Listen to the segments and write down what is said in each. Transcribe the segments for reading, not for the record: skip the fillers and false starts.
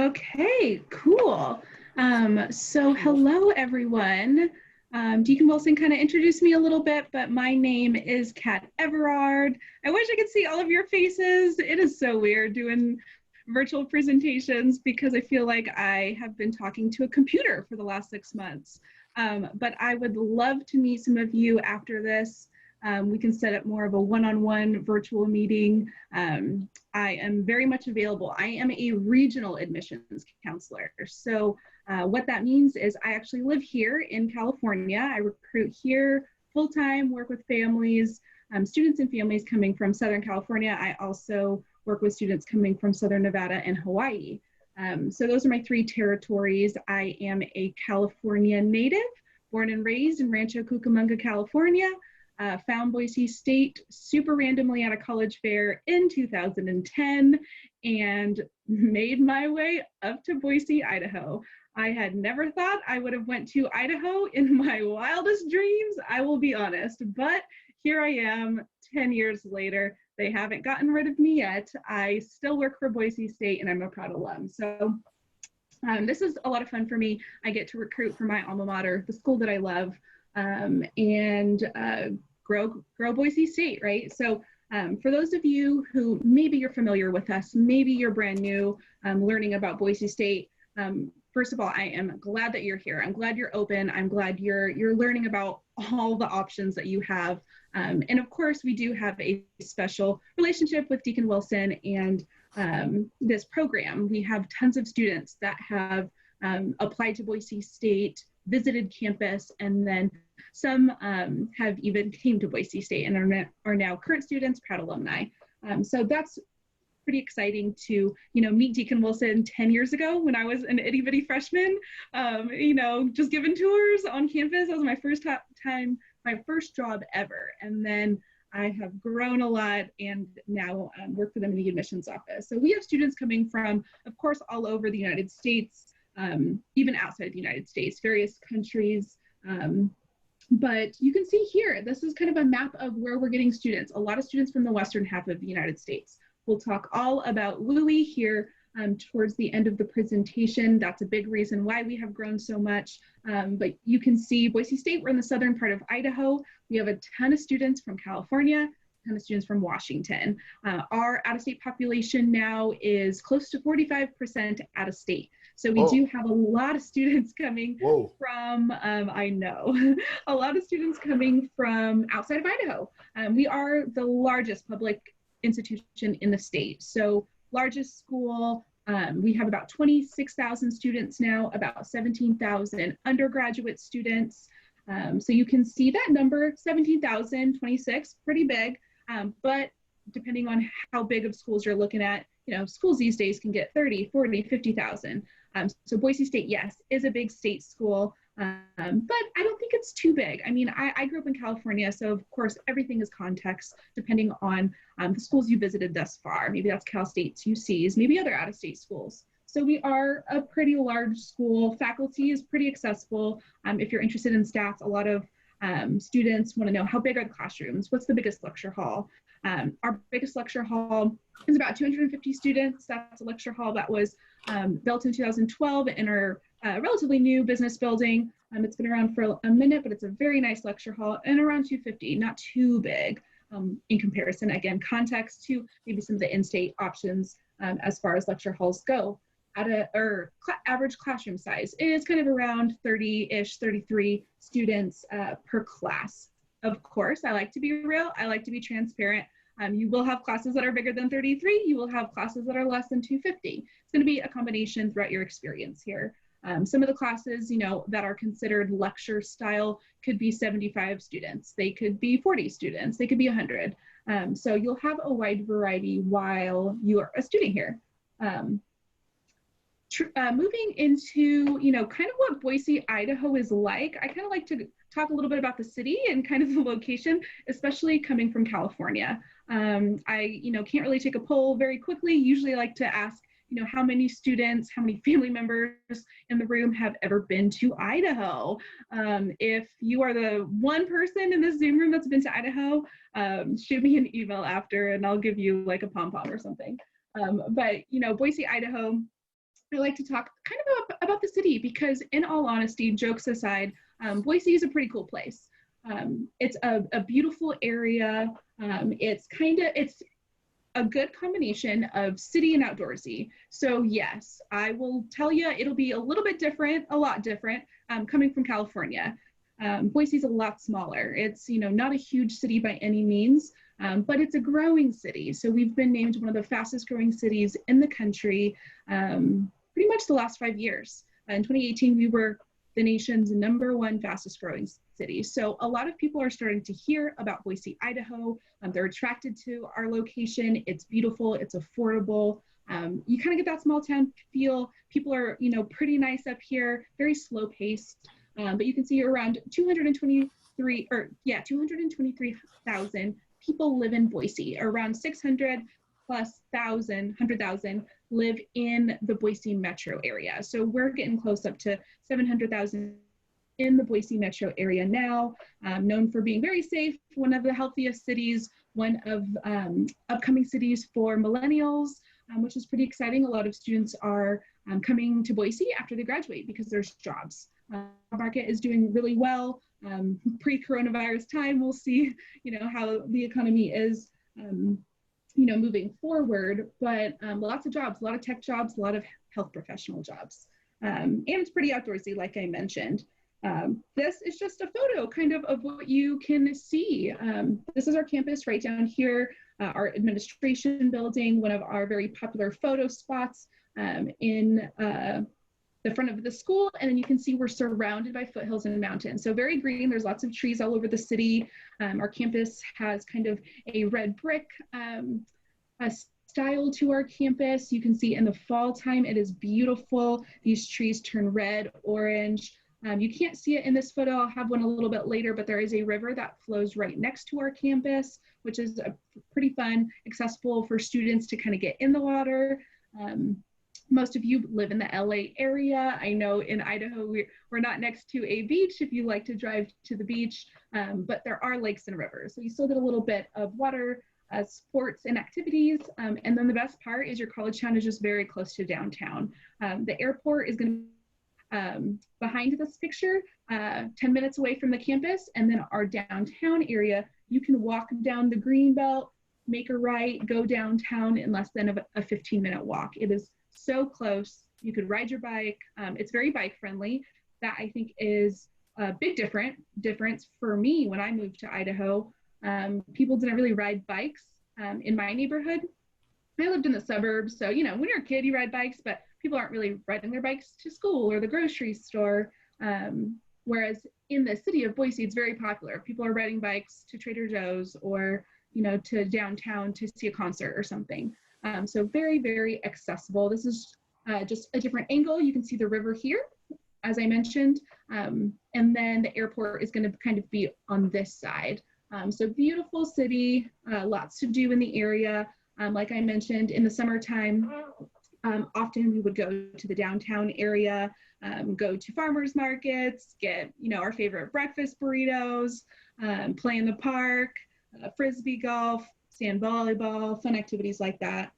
Okay, cool. So hello everyone. Deacon Wilson kind of introduced me a little bit, but my name is Kat Everard. I wish I could see all of your faces. It is so weird doing virtual presentations because I feel like I have been talking to a computer for the last 6 months. But I would love to meet some of you after this. We can set up more of a one-on-one virtual meeting. I am very much available. I am a regional admissions counselor. So what that means is I actually live here in California. I recruit here full-time, work with families, students and families coming from Southern California. I also work with students coming from Southern Nevada and Hawaii. So those are my 3 territories. I am a California native, born and raised in Rancho Cucamonga, California. Found Boise State super randomly at a college fair in 2010 and made my way up to Boise, Idaho. I had never thought I would have went to Idaho in my wildest dreams, I will be honest, but here I am 10 years later. They haven't gotten rid of me yet. I still work for Boise State and I'm a proud alum. So this is a lot of fun for me. I get to recruit for my alma mater, the school that I love, and grow Boise State, right? So for those of you who maybe you're familiar with us, maybe you're brand new learning about Boise State, first of all, I am glad that you're here. I'm glad you're open. I'm glad you're learning about all the options that you have. And of course, we do have a special relationship with Deacon Wilson and this program. We have tons of students that have applied to Boise State, visited campus, and then some have even came to Boise State and are now current students, proud alumni. So that's pretty exciting to, meet Deacon Wilson 10 years ago when I was an itty bitty freshman, just giving tours on campus. That was my first time, my first job ever. And then I have grown a lot and now work for them in the admissions office. So we have students coming from, of course, all over the United States, even outside the United States, various countries. But you can see here, this is kind of a map of where we're getting students. A lot of students from the western half of the United States. We'll talk all about WUI here towards the end of the presentation. That's a big reason why we have grown so much. But you can see Boise State, we're in the southern part of Idaho. We have a ton of students from California, a ton of students from Washington. Our out-of-state population now is close to 45% out of state. So we do have a lot of students coming from, I know, a lot of students coming from outside of Idaho. We are the largest public institution in the state. So largest school, we have about 26,000 students now, about 17,000 undergraduate students. So you can see that number, 17,000, 26, pretty big, but depending on how big of schools you're looking at, schools these days can get 30, 40, 50,000. So Boise State, yes, is a big state school, but I don't think it's too big. I mean, I grew up in California, so of course, everything is context depending on the schools you visited thus far. Maybe that's Cal State's, UC's, maybe other out-of-state schools. So we are a pretty large school. Faculty is pretty accessible. If you're interested in stats, a lot of students want to know how big are the classrooms? What's the biggest lecture hall? Our biggest lecture hall is about 250 students. That's a lecture hall that was built in 2012 in our relatively new business building. It's been around for a minute, but it's a very nice lecture hall and around 250, not too big in comparison. Again, context to maybe some of the in-state options as far as lecture halls go. Average classroom size is kind of around 30-ish, 33 students per class. Of course, I like to be real. I like to be transparent. You will have classes that are bigger than 33. You will have classes that are less than 250. It's going to be a combination throughout your experience here. Some of the classes, that are considered lecture style could be 75 students. They could be 40 students. They could be 100. So you'll have a wide variety while you are a student here. Moving into, kind of what Boise, Idaho is like, I kind of like to talk a little bit about the city and kind of the location, especially coming from California. I, can't really take a poll very quickly. Usually I like to ask, how many students, how many family members in the room have ever been to Idaho? If you are the one person in this Zoom room that's been to Idaho, shoot me an email after and I'll give you like a pom-pom or something. But, Boise, Idaho, I like to talk kind of about the city because, in all honesty, jokes aside, Boise is a pretty cool place. It's a beautiful area. It's a good combination of city and outdoorsy. So yes, I will tell you it'll be a little bit different, a lot different, coming from California. Boise's a lot smaller. It's, not a huge city by any means, but it's a growing city. So we've been named one of the fastest growing cities in the country pretty much the last 5 years. In 2018, we were the nation's #1 fastest growing city. So a lot of people are starting to hear about Boise, Idaho. They're attracted to our location. It's beautiful, it's affordable. You kind of get that small town feel. People are, pretty nice up here, very slow paced. But you can see around 223,000 people live in Boise. Around 600 plus 100,000 live in the Boise metro area. So we're getting close up to 700,000 in the Boise metro area now, known for being very safe, one of the healthiest cities, one of upcoming cities for millennials, which is pretty exciting. A lot of students are coming to Boise after they graduate because there's jobs. Our market is doing really well. Pre-coronavirus time, we'll see, how the economy is, moving forward, but lots of jobs, a lot of tech jobs, a lot of health professional jobs. And it's pretty outdoorsy, like I mentioned. This is just a photo kind of what you can see. This is our campus right down here, our administration building, one of our very popular photo spots in the front of the school. And then you can see we're surrounded by foothills and mountains. So very green, there's lots of trees all over the city. Our campus has kind of a red brick style to our campus. You can see in the fall time, it is beautiful. These trees turn red, orange. You can't see it in this photo. I'll have one a little bit later, but there is a river that flows right next to our campus, which is pretty fun, accessible for students to kind of get in the water. Most of you live in the LA area. I know in Idaho, we're not next to a beach if you like to drive to the beach, but there are lakes and rivers. So you still get a little bit of water, sports and activities. And then the best part is your college town is just very close to downtown. The airport is going to behind this picture, 10 minutes away from the campus, and then our downtown area, you can walk down the green belt, make a right, go downtown in less than a 15-minute walk. It is so close. You could ride your bike. It's very bike friendly. That I think is a big difference for me when I moved to Idaho. People didn't really ride bikes in my neighborhood. I lived in the suburbs, so when you're a kid, you ride bikes, but people aren't really riding their bikes to school or the grocery store. Whereas in the city of Boise, it's very popular. People are riding bikes to Trader Joe's or to downtown to see a concert or something. So very, very accessible. This is just a different angle. You can see the river here, as I mentioned, and then the airport is going to kind of be on this side. So beautiful city, lots to do in the area. Like I mentioned, in the summertime, often we would go to the downtown area, go to farmers markets, get our favorite breakfast burritos, play in the park, frisbee golf, sand volleyball, fun activities like that,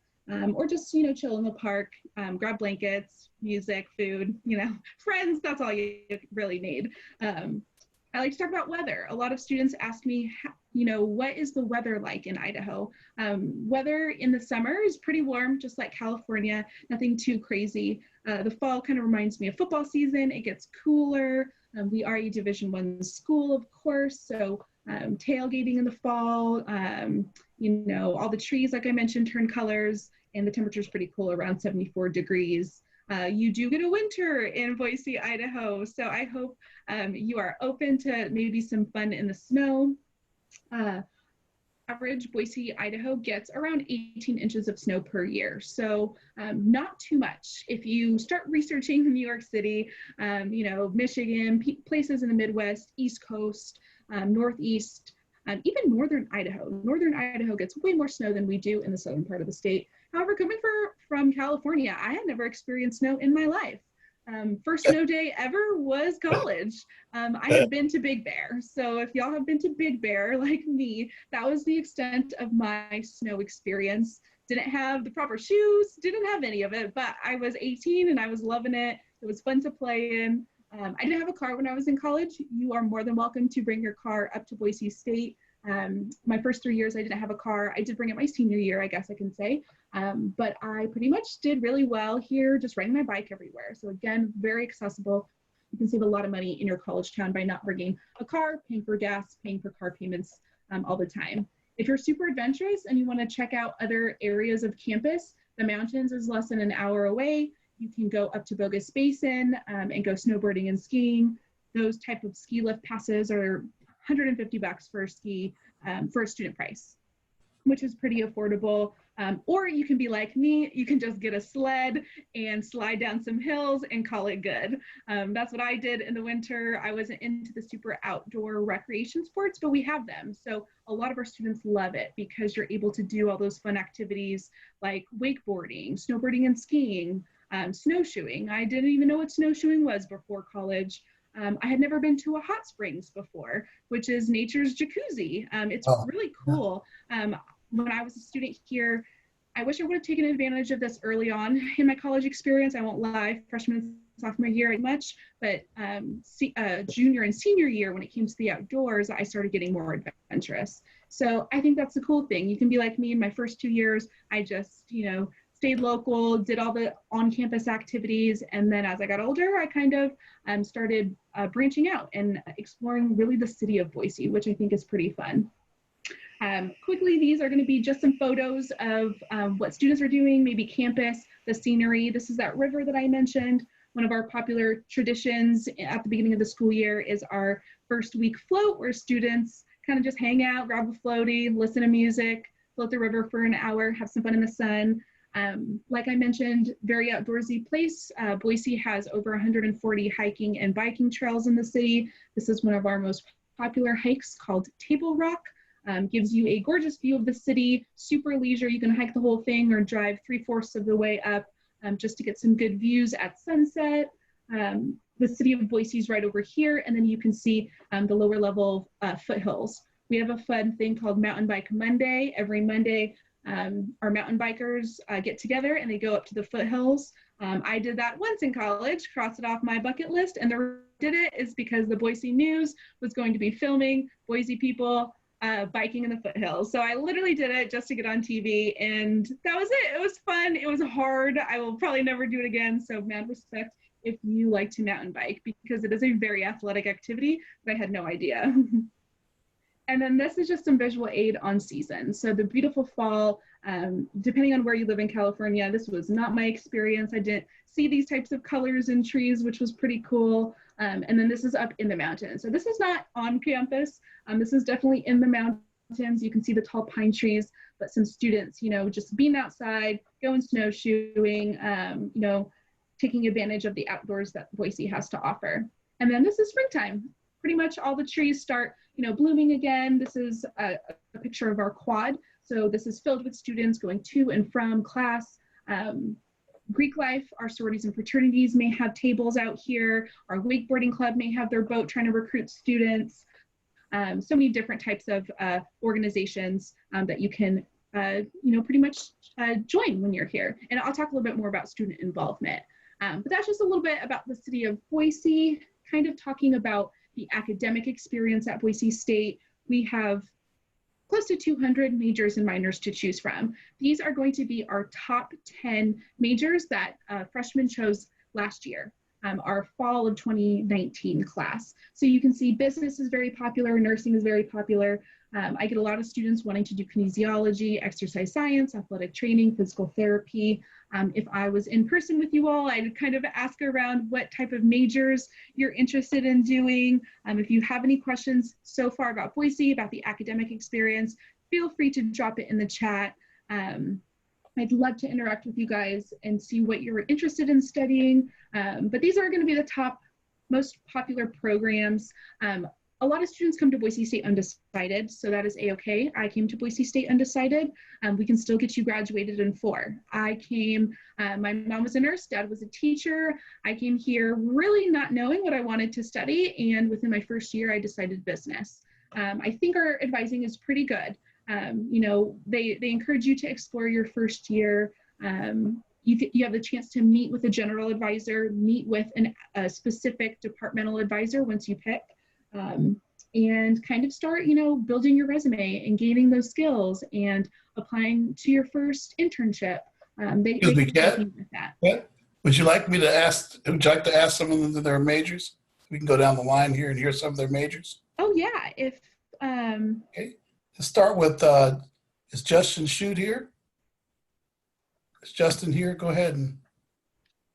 or just chill in the park, grab blankets, music, food, friends. That's all you really need. I like to talk about weather. A lot of students ask me, what is the weather like in Idaho? Weather in the summer is pretty warm, just like California, nothing too crazy. The fall kind of reminds me of football season. It gets cooler. We are a Division I school, of course, so tailgating in the fall, all the trees, like I mentioned, turn colors, and the temperature is pretty cool, around 74 degrees. You do get a winter in Boise, Idaho, so I hope you are open to maybe some fun in the snow. Average Boise, Idaho gets around 18 inches of snow per year, so not too much. If you start researching New York City, Michigan, places in the Midwest, East Coast, Northeast, even Northern Idaho. Northern Idaho gets way more snow than we do in the southern part of the state. However, coming from California, I had never experienced snow in my life. First snow day ever was college. I have been to Big Bear. So if y'all have been to Big Bear like me, that was the extent of my snow experience. didn't have the proper shoes, didn't have any of it, but I was 18 and I was loving it. It was fun to play in. I didn't have a car when I was in college. You are more than welcome to bring your car up to Boise State. My first 3 years, I didn't have a car. I did bring it my senior year, I guess I can say. But I pretty much did really well here, just riding my bike everywhere. So again, very accessible. You can save a lot of money in your college town by not bringing a car, paying for gas, paying for car payments all the time. If you're super adventurous and you want to check out other areas of campus, the mountains is less than an hour away. You can go up to Bogus Basin and go snowboarding and skiing. Those type of ski lift passes are $150 for a ski for a student price, which is pretty affordable. Or you can be like me, you can just get a sled and slide down some hills and call it good. That's what I did in the winter. I wasn't into the super outdoor recreation sports, but we have them. So a lot of our students love it because you're able to do all those fun activities like wakeboarding, snowboarding and skiing, snowshoeing. I didn't even know what snowshoeing was before college. I had never been to a hot springs before, which is nature's jacuzzi. It's really cool. When I was a student here, I wish I would have taken advantage of this early on in my college experience. I won't lie, freshman and sophomore year much, but junior and senior year, when it came to the outdoors, I started getting more adventurous. So I think that's the cool thing. You can be like me in my first 2 years. I just, stayed local, did all the on-campus activities, and then as I got older, I kind of started branching out and exploring really the city of Boise, which I think is pretty fun. Quickly, these are going to be just some photos of what students are doing, maybe campus, the scenery. This is that river that I mentioned. One of our popular traditions at the beginning of the school year is our first week float, where students kind of just hang out, grab a floaty, listen to music, float the river for an hour, have some fun in the sun. Like I mentioned, very outdoorsy place. Boise has over 140 hiking and biking trails in the city. This is one of our most popular hikes called Table Rock. Gives you a gorgeous view of the city, super leisure. You can hike the whole thing or drive 3/4 of the way up just to get some good views at sunset. The city of Boise is right over here, and then you can see the lower level foothills. We have a fun thing called Mountain Bike Monday. Every Monday, our mountain bikers get together and they go up to the foothills. I did that once in college, crossed it off my bucket list, and the reason I did it is because the Boise News was going to be filming Boise people biking in the foothills. So I literally did it just to get on TV, and that was it. It was fun. It was hard. I will probably never do it again. So mad respect if you like to mountain bike, because it is a very athletic activity, but I had no idea. And then this is just some visual aid on season. So the beautiful fall, depending on where you live in California, this was not my experience. I didn't see these types of colors in trees, which was pretty cool. And then this is up in the mountains. So this is not on campus. This is definitely in the mountains. You can see the tall pine trees, but some students, just being outside, going snowshoeing, taking advantage of the outdoors that Boise has to offer. And then this is springtime. Pretty much all the trees start, blooming again. This is a picture of our quad. So this is filled with students going to and from class. Greek life, our sororities and fraternities may have tables out here. Our wakeboarding club may have their boat trying to recruit students. So many different types of organizations that you can, pretty much join when you're here. And I'll talk a little bit more about student involvement. But that's just a little bit about the city of Boise, kind of talking about the academic experience at Boise State. We have close to 200 majors and minors to choose from. These are going to be our top 10 majors that freshmen chose last year, our fall of 2019 class. So you can see business is very popular, nursing is very popular. I get a lot of students wanting to do kinesiology, exercise science, athletic training, physical therapy. If I was in person with you all, I'd kind of ask around what type of majors you're interested in doing. If you have any questions so far about Boise, about the academic experience, feel free to drop it in the chat. I'd love to interact with you guys and see what you're interested in studying. But these are going to be the top most popular programs. A lot of students come to Boise State undecided, so that is a-okay. I came to Boise State undecided. We can still get you graduated in 4. I came, my mom was a nurse, dad was a teacher. I came here really not knowing what I wanted to study, and within my first year, I decided business. I think our advising is pretty good. You know, they encourage you to explore your first year. You have the chance to meet with a general advisor, meet with a specific departmental advisor once you pick, and kind of start, you know, building your resume and gaining those skills and applying to your first internship. They Excuse me, can help Kat. you with that. Kat, would you like to ask some of them their majors? We can go down the line here and hear some of their majors. Oh yeah, if Okay, let's start with, is Justin Shute here? Is Justin here? Go ahead. And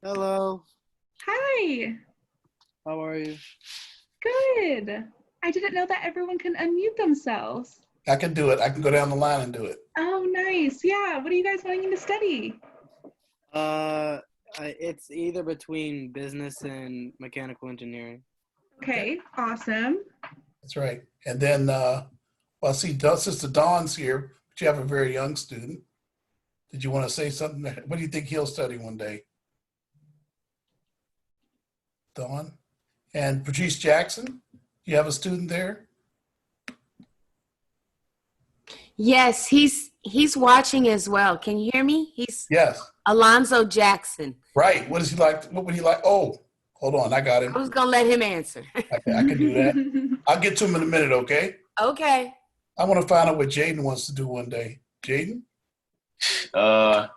Hello, hi, how are you? good. I didn't know that everyone can unmute themselves. I can do it. I can go down the line and do it. Oh, nice. Yeah. What are you guys wanting to study? It's either between business and mechanical engineering. Okay, awesome. That's right. And then, well, I see Sister Dawn's here, but you have a very young student. Did you want to say something? What do you think he'll study one day? Dawn? And Patrice Jackson, you have a student there? Yes, he's watching as well. Can you hear me? He's Yes. Alonzo Jackson. Right. What does he like? What would he like? Oh, hold on. I got him. I was gonna let him answer. I can do that. I'll get to him in a minute, okay? Okay. I want to find out what Jaden wants to do one day. Jaden? I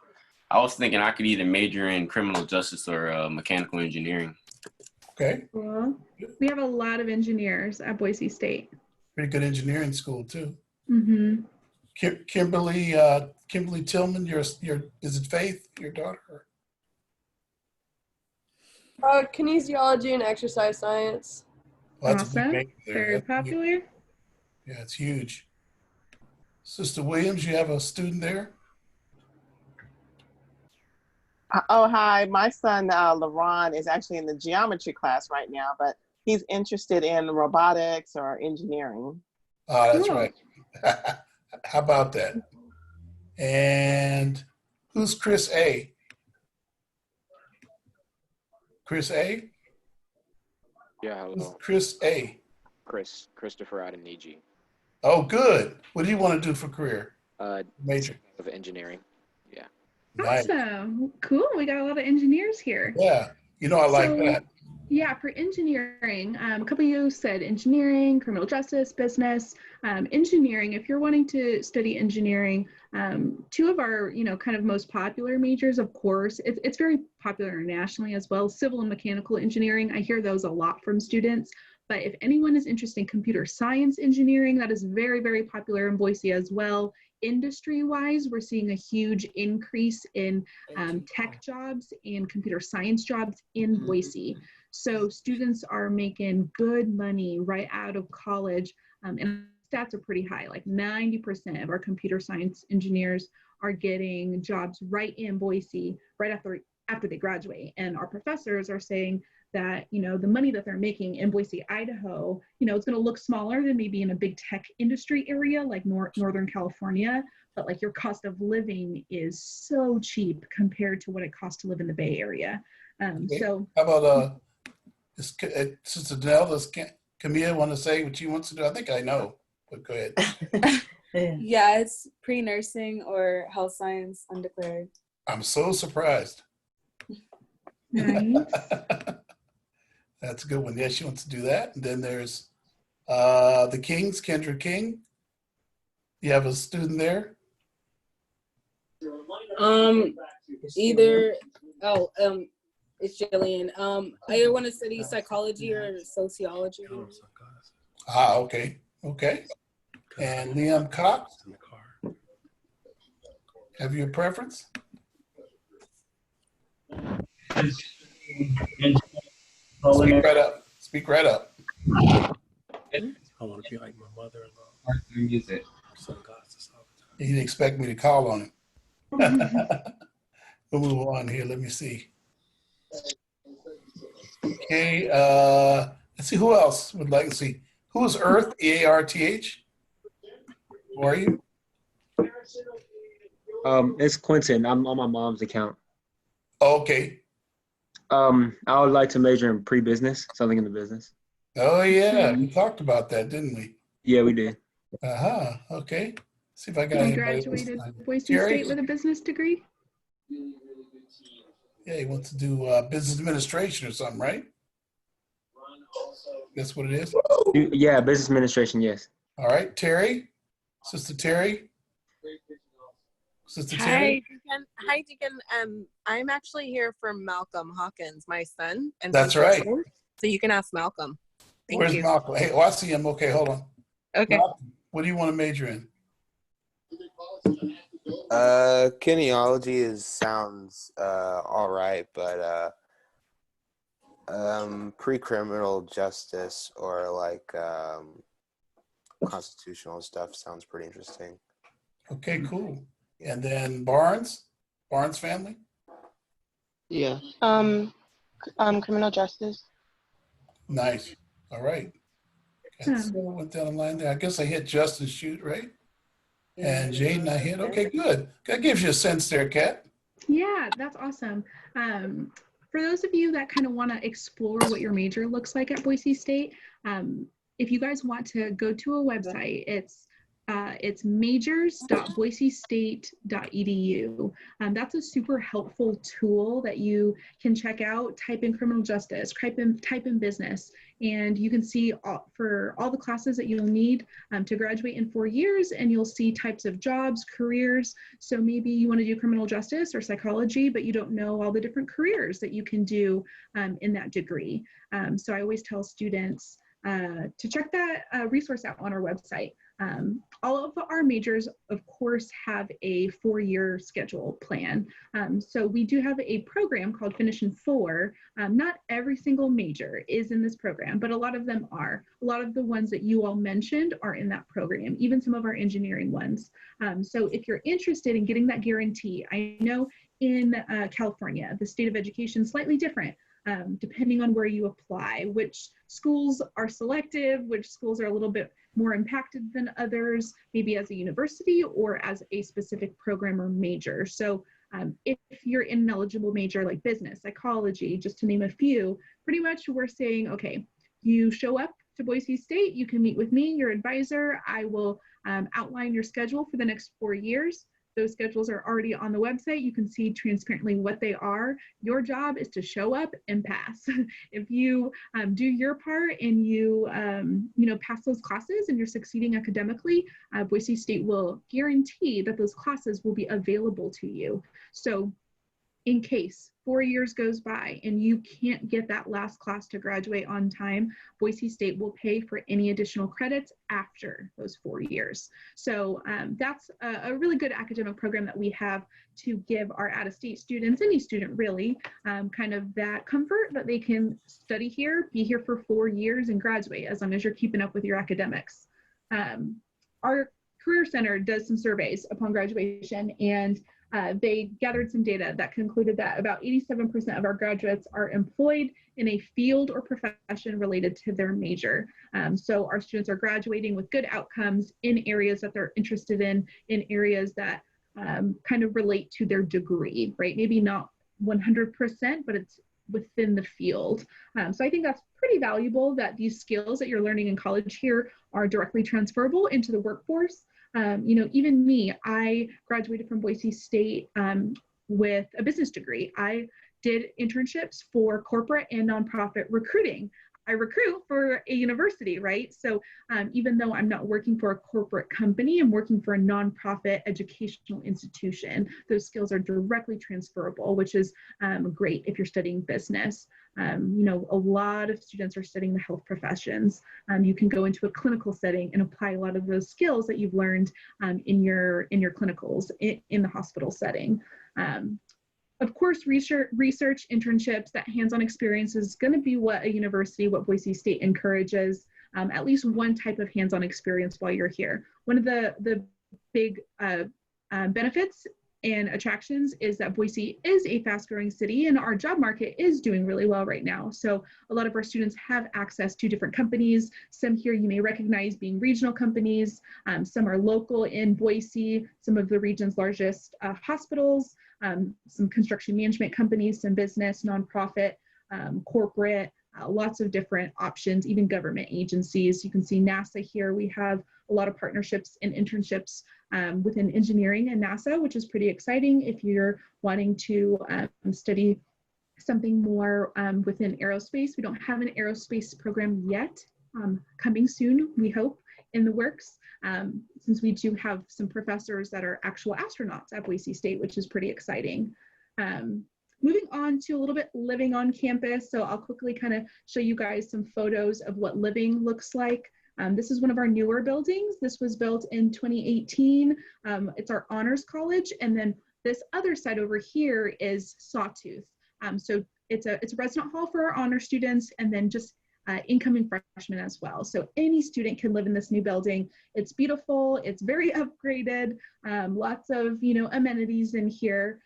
was thinking I could either major in criminal justice or mechanical engineering. Okay. Cool. We have a lot of engineers at Boise State. Pretty good engineering school, too. Mm-hmm. Kimberly Tillman, is it Faith, your daughter? Kinesiology and exercise science. Well, that's a big Awesome. major there. Very That's huge. popular. Yeah, it's huge. Sister Williams, you have a student there? Oh, hi. My son, LaRon, is actually in the geometry class right now, but he's interested in robotics or engineering. Oh, that's Cool. right. How about that? And who's Chris A? Chris A? Yeah, Who's hello. Chris A? Christopher Adeniji, Oh, good. What do you want to do for career? Major. of engineering. Yeah. Nice. Awesome. Cool. We got a lot of engineers here. Yeah. You know, I like So, that. Yeah, for engineering, a couple of you said engineering, criminal justice, business. Engineering, if you're wanting to study engineering, two of our, you know, kind of most popular majors, of course, it's very popular internationally as well, civil and mechanical engineering. I hear those a lot from students. But if anyone is interested in computer science engineering, that is very, very popular in Boise as well. Industry-wise, we're seeing a huge increase in tech jobs and computer science jobs in Boise. So students are making good money right out of college, and stats are pretty high. Like 90% of our computer science engineers are getting jobs right in Boise right after they graduate. And our professors are saying that, you know, the money that they're making in Boise, Idaho, you know, it's going to look smaller than maybe in a big tech industry area like Northern California, but like your cost of living is so cheap compared to what it costs to live in the Bay Area. Okay. So How about Sister Danelle, does Camille want to say what she wants to do? I think I know, but go ahead. Yeah, it's pre-nursing or health science undeclared. I'm so surprised. nice. That's a good one. Yeah, she wants to do that. And then there's the Kings, Kendra King. You have a student there? It's Jillian. I want to study psychology or sociology. Ah, okay. Okay. And Liam Cox, have you a preference? Speak right up. Speak right up. I want to be like my mother-in-law. Music. You didn't expect me to call on him. We'll move on here. Let me see. Okay. Let's see who else would like to see. Who is Earth? E-A-R-T-H? Who are you? It's Quentin. I'm on my mom's account. Okay. I would like to major in pre-business, something in the business. Oh yeah, we talked about that, didn't we? Yeah, we did. Okay. See if I got He anybody. graduated Boise Jerry? State with a business degree. Yeah, he wants to do business administration or something, right? That's what it is. Yeah, business administration, yes. All right, Terry, Sister Terry. Sister Hi, Terry. Deacon. Hi, Deacon. I'm actually here for Malcolm Hawkins, my son, and That's he's right. listening. So you can ask Malcolm. Thank Where's you. Malcolm? Hey, oh, I see him. Okay, hold on. Okay. Malcolm, what do you want to major in? Kineology sounds all right, but pre-criminal justice or like constitutional stuff sounds pretty interesting. Okay, cool. And then Barnes family. Yeah. Criminal justice. Nice. All right. Okay, so I went down the line there. I guess I hit just and shoot, right? And Jaden, I hit. Okay, good. That gives you a sense there, Kat. Yeah, that's awesome. For those of you that kind of want to explore what your major looks like at Boise State, if you guys want to go to a website, it's majors.boisestate.edu. That's a super helpful tool that you can check out. Type in criminal justice, type in business, and you can see for all the classes that you'll need to graduate in 4 years, and you'll see types of jobs, careers. So maybe you want to do criminal justice or psychology, but you don't know all the different careers that you can do in that degree. So I always tell students to check that resource out on our website. All of our majors, of course, have a 4-year schedule plan. So we do have a program called Finish in 4. Not every single major is in this program, but a lot of them are. A lot of the ones that you all mentioned are in that program, even some of our engineering ones. So if you're interested in getting that guarantee, I know in California, the state of education is slightly different. Depending on where you apply, which schools are selective, which schools are a little bit more impacted than others, maybe as a university or as a specific program or major. So if you're in an eligible major like business, psychology, just to name a few, pretty much we're saying, okay, you show up to Boise State, you can meet with me, your advisor. I will outline your schedule for the next 4 years. Those schedules are already on the website. You can see transparently what they are. Your job is to show up and pass. If you do your part and you pass those classes and you're succeeding academically, Boise State will guarantee that those classes will be available to you. So in case 4 years goes by and you can't get that last class to graduate on time, Boise State will pay for any additional credits after those 4 years. So that's a really good academic program that we have to give our out-of-state students, any student really, kind of that comfort that they can study here, be here for 4 years and graduate as long as you're keeping up with your academics. Our Career Center does some surveys upon graduation, and they gathered some data that concluded that about 87% of our graduates are employed in a field or profession related to their major. So our students are graduating with good outcomes in areas that they're interested in areas that kind of relate to their degree, right? Maybe not 100%, but it's within the field. So I think that's pretty valuable that these skills that you're learning in college here are directly transferable into the workforce. Even me, I graduated from Boise State with a business degree. I did internships for corporate and nonprofit recruiting. I recruit for a university, right? So even though I'm not working for a corporate company, I'm working for a nonprofit educational institution. Those skills are directly transferable, which is great if you're studying business. A lot of students are studying the health professions. You can go into a clinical setting and apply a lot of those skills that you've learned in your clinicals in the hospital setting. Of course, research, internships, that hands-on experience is going to be what a university, what Boise State encourages, at least one type of hands-on experience while you're here. One of the big benefits and attractions is that Boise is a fast-growing city and our job market is doing really well right now. So a lot of our students have access to different companies. Some here you may recognize being regional companies. Some are local in Boise, some of the region's largest hospitals, some construction management companies, some business, nonprofit, corporate, lots of different options, even government agencies. You can see NASA here. We have a lot of partnerships and internships within engineering and NASA, which is pretty exciting if you're wanting to study something more within aerospace. We don't have an aerospace program yet, coming soon, we hope, in the works, since we do have some professors that are actual astronauts at Boise State, which is pretty exciting. Moving on to a little bit living on campus. So I'll quickly kind of show you guys some photos of what living looks like. This is one of our newer buildings. This was built in 2018. It's our honors college. And then this other side over here is Sawtooth. So it's a resident hall for our honor students, and then just incoming freshmen as well. So any student can live in this new building. It's beautiful. It's very upgraded. Lots of amenities in here.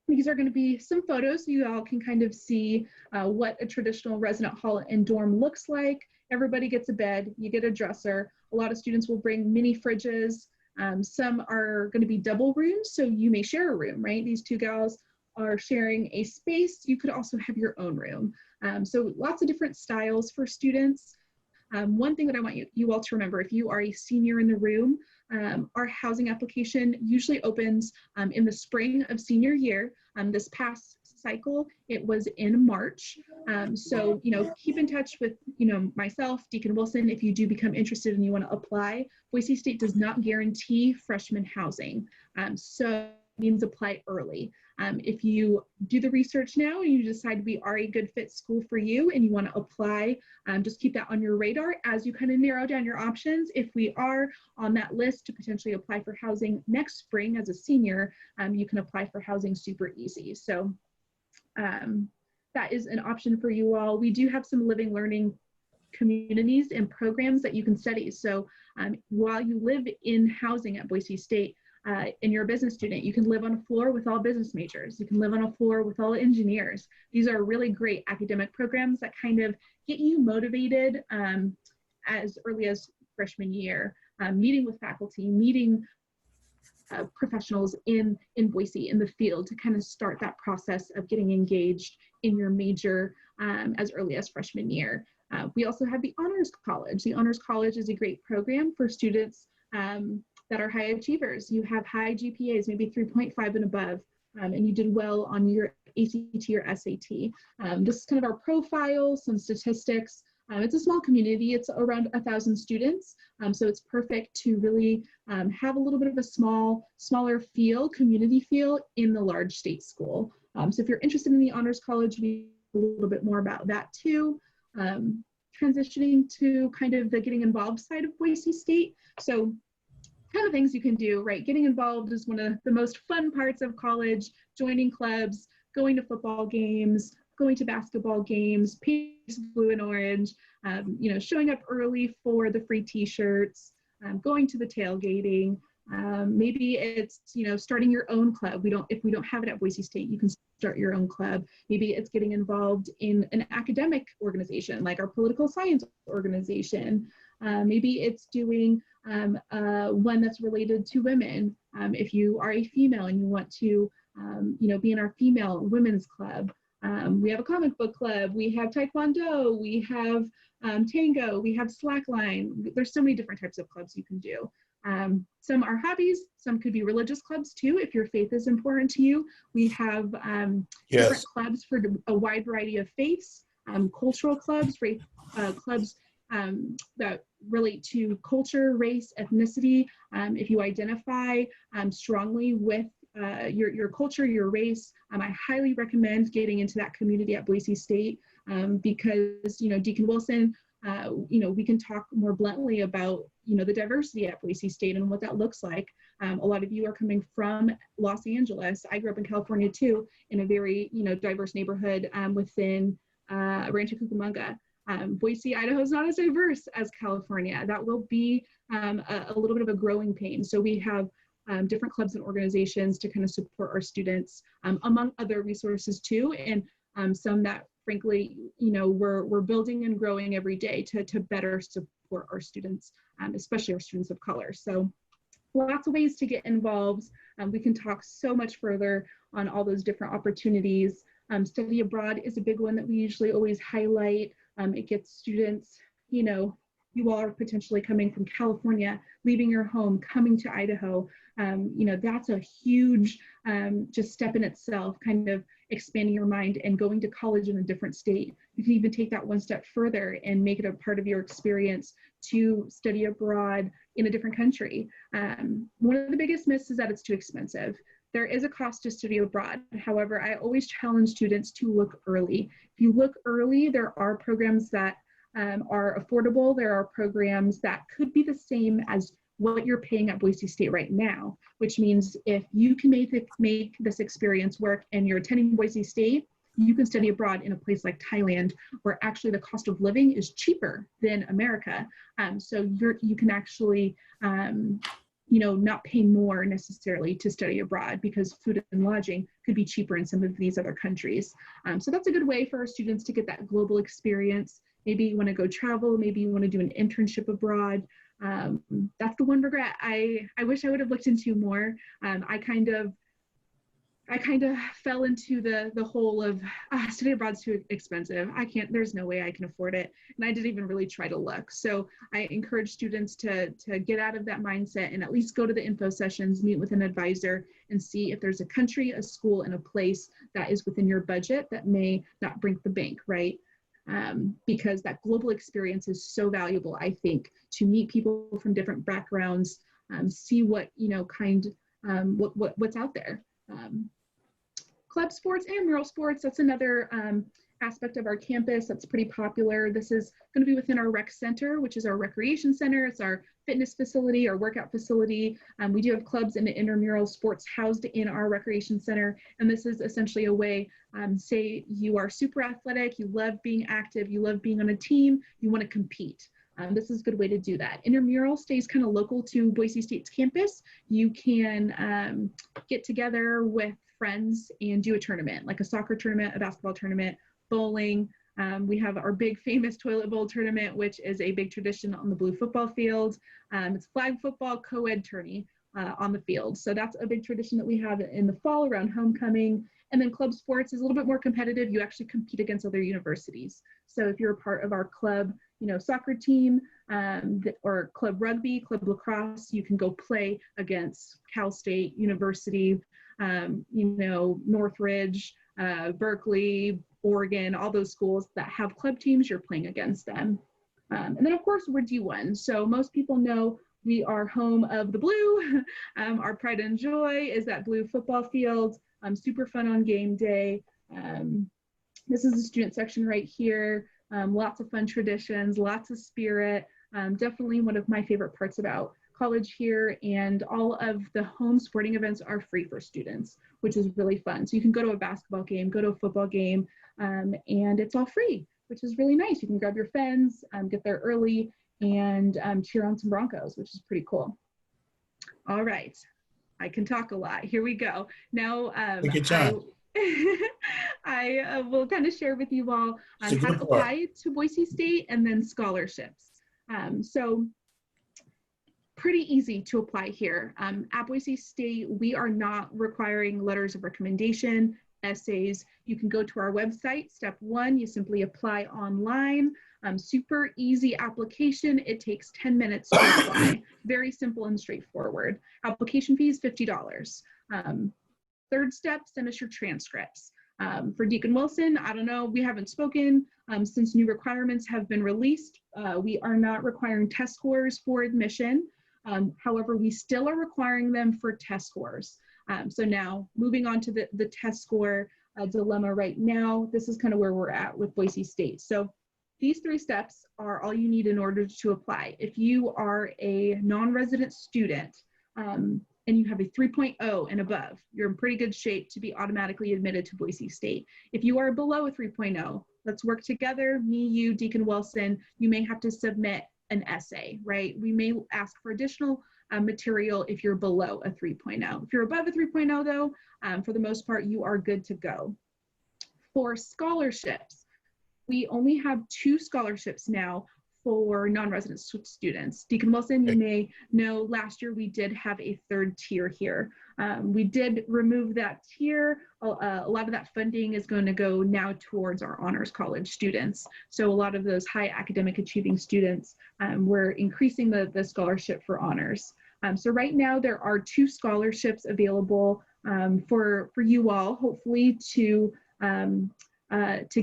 These are going to be some photos so you all can kind of see what a traditional resident hall and dorm looks like. Everybody gets a bed. You get a dresser. A lot of students will bring mini fridges. Some are going to be double rooms, so you may share a room, right? These two gals are sharing a space. You could also have your own room. So lots of different styles for students. One thing that I want you all to remember, if you are a senior in the room, our housing application usually opens in the spring of senior year. This past cycle, it was in March. So, keep in touch with, myself, Deacon Wilson, if you do become interested and you want to apply. Boise State does not guarantee freshman housing. So it means apply early. If you do the research now and you decide we are a good fit school for you and you want to apply, just keep that on your radar as you kind of narrow down your options. If we are on that list to potentially apply for housing next spring as a senior, you can apply for housing super easy. So that is an option for you all. We do have some living learning communities and programs that you can study. So while you live in housing at Boise State, and you're a business student, you can live on a floor with all business majors. You can live on a floor with all engineers. These are really great academic programs that kind of get you motivated as early as freshman year, meeting with faculty, meeting professionals in Boise in the field to kind of start that process of getting engaged in your major as early as freshman year. We also have the Honors College. The Honors College is a great program for students that are high achievers. You have high GPAs, maybe 3.5 and above, and you did well on your ACT or SAT. This is kind of our profile, some statistics. It's a small community. It's around 1,000 students. So it's perfect to really have a little bit of a smaller feel, community feel in the large state school. So if you're interested in the Honors College, we a little bit more about that too. Transitioning to kind of the getting involved side of Boise State. So kind of things you can do, right? Getting involved is one of the most fun parts of college, joining clubs, going to football games, going to basketball games, Pace blue and orange, showing up early for the free t-shirts, going to the tailgating. Maybe it's, starting your own club. If we don't have it at Boise State, you can start your own club. Maybe it's getting involved in an academic organization like our political science organization. Maybe it's doing one that's related to women. If you are a female and you want to, be in our female women's club. We have a comic book club. We have Taekwondo. We have Tango. We have slackline. There's so many different types of clubs you can do. Some are hobbies. Some could be religious clubs too, if your faith is important to you. We have different clubs for a wide variety of faiths, cultural clubs, clubs that relate to culture, race, ethnicity. If you identify strongly with your culture, your race, I highly recommend getting into that community at Boise State because, Deacon Wilson, we can talk more bluntly about, the diversity at Boise State and what that looks like. A lot of you are coming from Los Angeles. I grew up in California too, in a very, diverse neighborhood within Rancho Cucamonga. Boise, Idaho is not as diverse as California. That will be a little bit of a growing pain. So we have different clubs and organizations to kind of support our students, among other resources too, and some that frankly, we're building and growing every day to better support our students, especially our students of color. So lots of ways to get involved. We can talk so much further on all those different opportunities. Study abroad is a big one that we usually always highlight. It gets students, you all are potentially coming from California, leaving your home, coming to Idaho. That's a huge just step in itself, kind of expanding your mind and going to college in a different state. You can even take that one step further and make it a part of your experience to study abroad in a different country. One of the biggest myths is that it's too expensive. There is a cost to study abroad. However, I always challenge students to look early. If you look early, there are programs that are affordable. There are programs that could be the same as what you're paying at Boise State right now, which means if you can make this experience work and you're attending Boise State, you can study abroad in a place like Thailand, where actually the cost of living is cheaper than America. So you can actually, not pay more necessarily to study abroad, because food and lodging could be cheaper in some of these other countries. So that's a good way for our students to get that global experience. Maybe you want to go travel, maybe you want to do an internship abroad. That's the one regret I wish I would have looked into more. I kind of fell into the hole of study abroad's too expensive. There's no way I can afford it. And I didn't even really try to look. So I encourage students to get out of that mindset and at least go to the info sessions, meet with an advisor, and see if there's a country, a school, and a place that is within your budget that may not break the bank, right? Because that global experience is so valuable, I think, to meet people from different backgrounds, see what, what's out there. Club sports and mural sports, that's another aspect of our campus that's pretty popular. This is going to be within our rec center, which is our recreation center. It's our fitness facility, our workout facility. We do have clubs and intramural sports housed in our recreation center. And this is essentially a way, say you are super athletic, you love being active, you love being on a team, you want to compete. This is a good way to do that. Intramural stays kind of local to Boise State's campus. You can get together with friends and do a tournament, like a soccer tournament, a basketball tournament, bowling. We have our big famous toilet bowl tournament, which is a big tradition on the blue football field. It's flag football co-ed tourney on the field. So that's a big tradition that we have in the fall around homecoming. And then club sports is a little bit more competitive. You actually compete against other universities. So if you're a part of our club, soccer team or club rugby, club lacrosse, you can go play against Cal State University, Northridge, Berkeley, Oregon, all those schools that have club teams, you're playing against them. And then of course we're D1. So most people know we are home of the blue. Our pride and joy is that blue football field. Super fun on game day. This is the student section right here. Lots of fun traditions, lots of spirit. Definitely one of my favorite parts about college here, and all of the home sporting events are free for students, which is really fun. So you can go to a basketball game, go to a football game, and it's all free, which is really nice. You can grab your friends, get there early, and cheer on some Broncos, which is pretty cool. All right, I can talk a lot. Here we go. Now, I will kind of share with you all how to apply to Boise State and then scholarships. So pretty easy to apply here. At Boise State, we are not requiring letters of recommendation, essays. You can go to our website. Step one, you simply apply online. Super easy application. It takes 10 minutes to apply. Very simple and straightforward. Application fee is $50. Third step, send us your transcripts. For Deacon Wilson, I don't know, we haven't spoken since new requirements have been released. We are not requiring test scores for admission. However, we still are requiring them for test scores. So now moving on to the test score dilemma right now, this is kind of where we're at with Boise State. So these three steps are all you need in order to apply. If you are a non-resident student and you have a 3.0 and above, you're in pretty good shape to be automatically admitted to Boise State. If you are below a 3.0, let's work together, me, you, Deacon Wilson, you may have to submit an essay, right? We may ask for additional material if you're below a 3.0. If you're above a 3.0 though, for the most part, you are good to go. For scholarships, we only have 2 scholarships now for non-resident students. Deacon Wilson, you may know last year we did have a third tier here. We did remove that tier. A lot of that funding is going to go now towards our honors college students. So a lot of those high academic achieving students, we're increasing the scholarship for honors. So right now there are 2 scholarships available for you all, hopefully to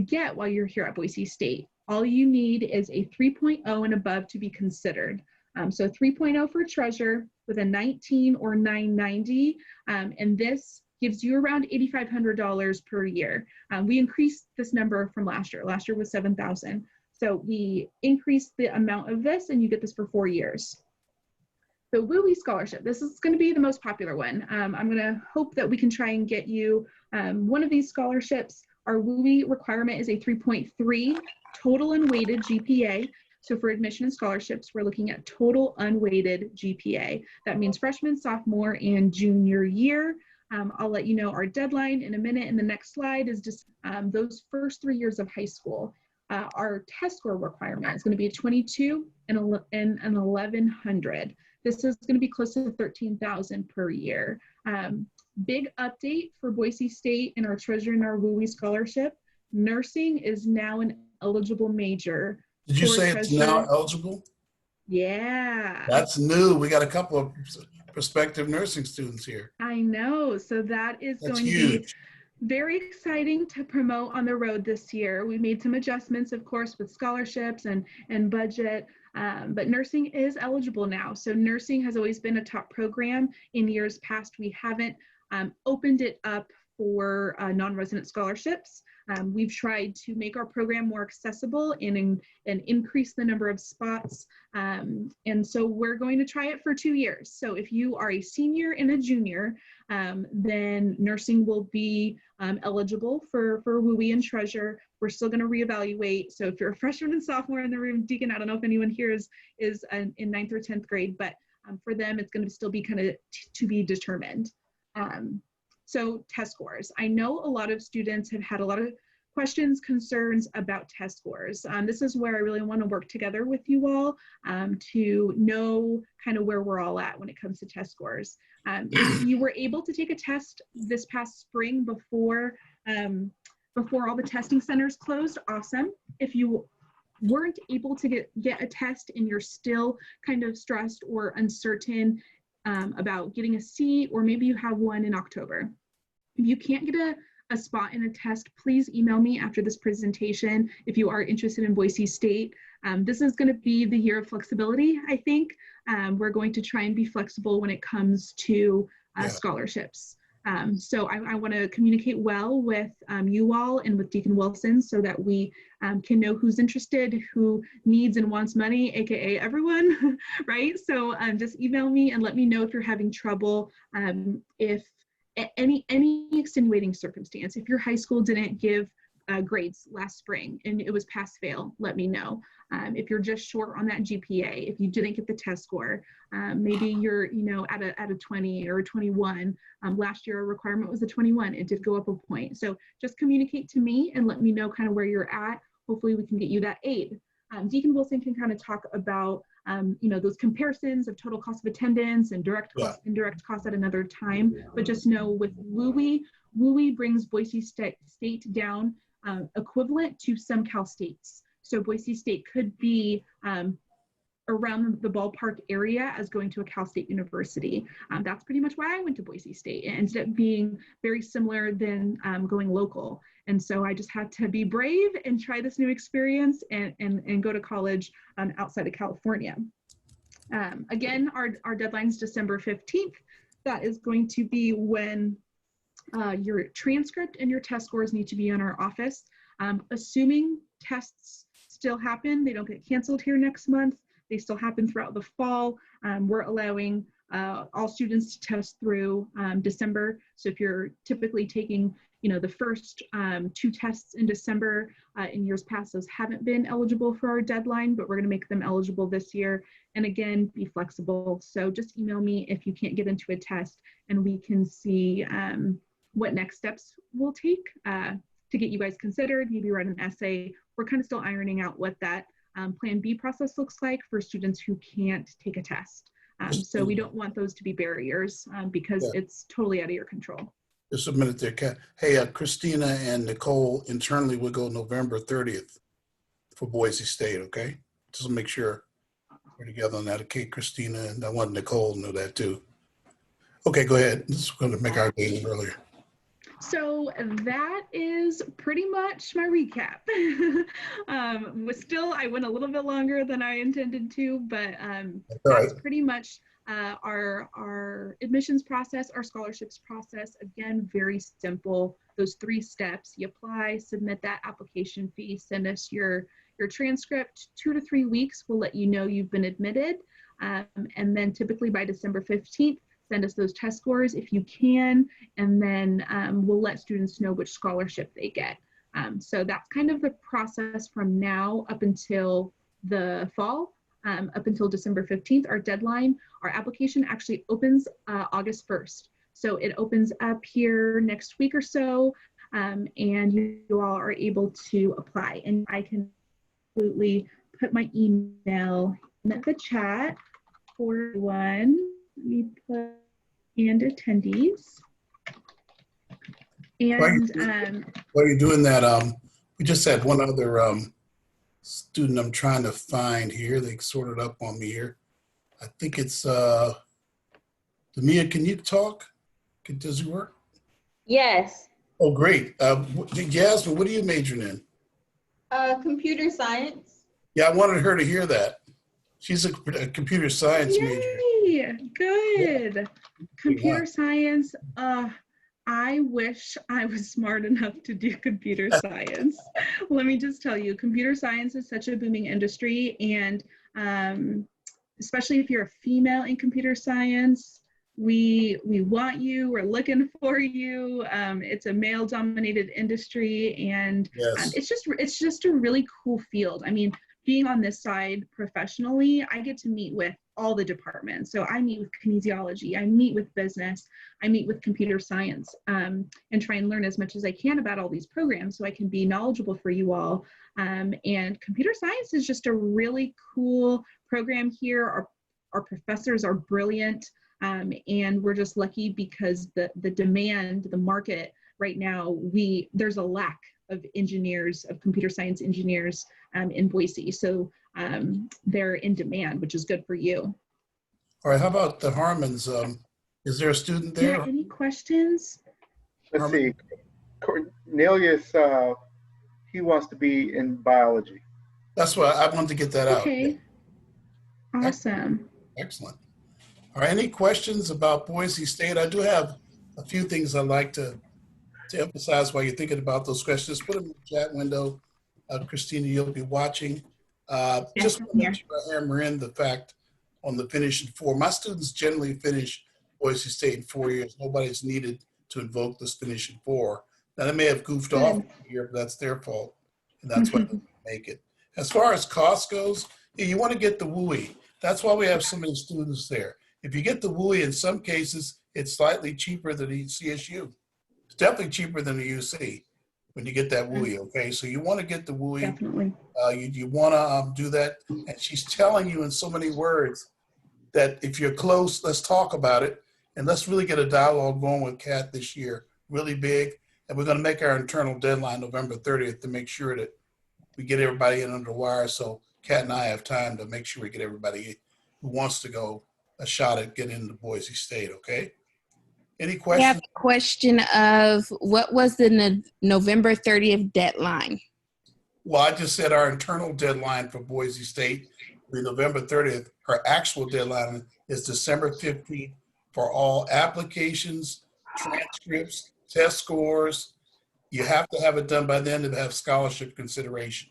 get while you're here at Boise State. All you need is a 3.0 and above to be considered. So 3.0 for treasure with a 19 or 990, and this gives you around $8,500 per year. We increased this number from last year. Last year was 7,000. So we increased the amount of this, and you get this for 4 years. The WUI scholarship, this is going to be the most popular one. I'm going to hope that we can try and get you one of these scholarships. Our WUI requirement is a 3.3 total unweighted GPA. So for admission and scholarships, we're looking at total unweighted GPA. That means freshman, sophomore, and junior year. I'll let you know our deadline in a minute. And the next slide is just those first 3 years of high school. Our test score requirement is going to be a 22 and an 1100. This is going to be close to 13,000 per year. Big update for Boise State and our treasure and our WUI scholarship. Nursing is now an eligible major. Did you say it's now eligible? Yeah. That's new. We got a couple of prospective nursing students here. I know. So that's going to be very exciting to promote on the road this year. We made some adjustments, of course, with scholarships and budget, but nursing is eligible now. So nursing has always been a top program. In years past, we haven't opened it up for non-resident scholarships. We've tried to make our program more accessible and increase the number of spots. And so we're going to try it for 2 years. So if you are a senior and a junior, then nursing will be eligible for WUI and treasure. We're still going to reevaluate. So if you're a freshman and sophomore in the room, Deacon, I don't know if anyone here is in 9th or 10th grade, but for them, it's going to still be kind of to be determined. So test scores. I know a lot of students have had a lot of questions, concerns about test scores. This is where I really want to work together with you all to know kind of where we're all at when it comes to test scores. If you were able to take a test this past spring before all the testing centers closed, awesome. If you weren't able to get a test and you're still kind of stressed or uncertain about getting a seat, or maybe you have one in October. If you can't get a spot in a test, please email me after this presentation if you are interested in Boise State. This is going to be the year of flexibility, I think. We're going to try and be flexible when it comes to scholarships. So I want to communicate well with you all and with Deacon Wilson so that we can know who's interested, who needs and wants money, aka everyone, right? So just email me and let me know if you're having trouble. If any extenuating circumstance, if your high school didn't give grades last spring and it was pass fail, let me know. If you're just short on that GPA, if you didn't get the test score, maybe you're at a 20 or a 21. Last year our requirement was a 21. It did go up a point. So just communicate to me and let me know kind of where you're at. Hopefully we can get you that aid. Deacon Wilson can kind of talk about those comparisons of total cost of attendance and direct cost, indirect cost at another time. But just know with WUI brings Boise State down equivalent to some Cal States. So Boise State could be around the ballpark area as going to a Cal State university. That's pretty much why I went to Boise State. It ended up being very similar than going local. And so I just had to be brave and try this new experience and go to college outside of California. Again, our deadline is December 15th. That is going to be when your transcript and your test scores need to be in our office. Assuming tests still happen, they don't get canceled here next month, they still happen throughout the fall. We're allowing all students to test through December. So if you're typically taking the first 2 tests in December, in years past, those haven't been eligible for our deadline, but we're going to make them eligible this year. And again, be flexible. So just email me if you can't get into a test, and we can see what next steps we'll take to get you guys considered, maybe write an essay. We're kind of still ironing out what that Plan B process looks like for students who can't take a test. So we don't want those to be barriers because it's totally out of your control. Just a minute there, Kat. Hey, Christina and Nicole internally will go November 30th for Boise State, okay? Just to make sure we're together on that. Okay, Christina, and I want Nicole to know that too. Okay, go ahead. This is going to make our day a little earlier. So that is pretty much my recap. I went a little bit longer than I intended to, but that's pretty much our admissions process, our scholarships process. Again, very simple. Those 3 steps: you apply, submit that application fee, send us your transcript. 2 to 3 weeks will let you know you've been admitted, and then typically by December 15th. Send us those test scores if you can, and then we'll let students know which scholarship they get. So that's kind of the process from now up until the fall, up until December 15th, our deadline. Our application actually opens August 1st. So it opens up here next week or so, and you all are able to apply. And I can absolutely put my email in the chat for everyone. Let me put and attendees. And while you're doing that, we just had one other student I'm trying to find here. They sorted up on me here. I think it's Mia, can you talk? Does it work? Yes. Oh, great. Yasmin, what are you majoring in? Computer science. Yeah, I wanted her to hear that. She's a computer science major. Good. Yeah. Computer science. I wish I was smart enough to do computer science. Let me just tell you, computer science is such a booming industry, and especially if you're a female in computer science, we want you, we're looking for you. It's a male-dominated industry, and it's just a really cool field. I mean, being on this side professionally, I get to meet with all the departments. So I meet with kinesiology, I meet with business, I meet with computer science, and try and learn as much as I can about all these programs so I can be knowledgeable for you all. And computer science is just a really cool program here. Our professors are brilliant, and we're just lucky because the demand, the market right now, there's a lack of engineers, of computer science engineers in Boise. So they're in demand, which is good for you. All right, how about the Harmons? Is there a student there? Yeah, any questions? Let's see. Cornelius, he wants to be in biology. That's why I wanted to get that out. Okay. Awesome. Excellent. All right, any questions about Boise State? I do have a few things I'd like to emphasize while you're thinking about those questions. Put them in the chat window. Christina, you'll be watching. Just want to make sure I hammer in the fact on the finish in 4. My students generally finish Boise State in 4 years. Nobody's needed to invoke this finish in 4. Now, they may have goofed off here, but that's their fault, and that's why they make it. As far as cost goes, you want to get the WUI. That's why we have so many students there. If you get the WUI, in some cases, it's slightly cheaper than the CSU. It's definitely cheaper than the UC when you get that WUI, okay? So you want to get the WUI. Definitely. You want to do that. And she's telling you in so many words that if you're close, let's talk about it. And let's really get a dialogue going with Kat this year, really big. And we're going to make our internal deadline November 30th to make sure that we get everybody in under the wire. So Kat and I have time to make sure we get everybody who wants to go a shot at getting into Boise State, okay? Any questions? I have a question of what was the November 30th deadline? Well, I just said our internal deadline for Boise State will be November 30th. Her actual deadline is December 15th for all applications, transcripts, test scores. You have to have it done by then to have scholarship consideration.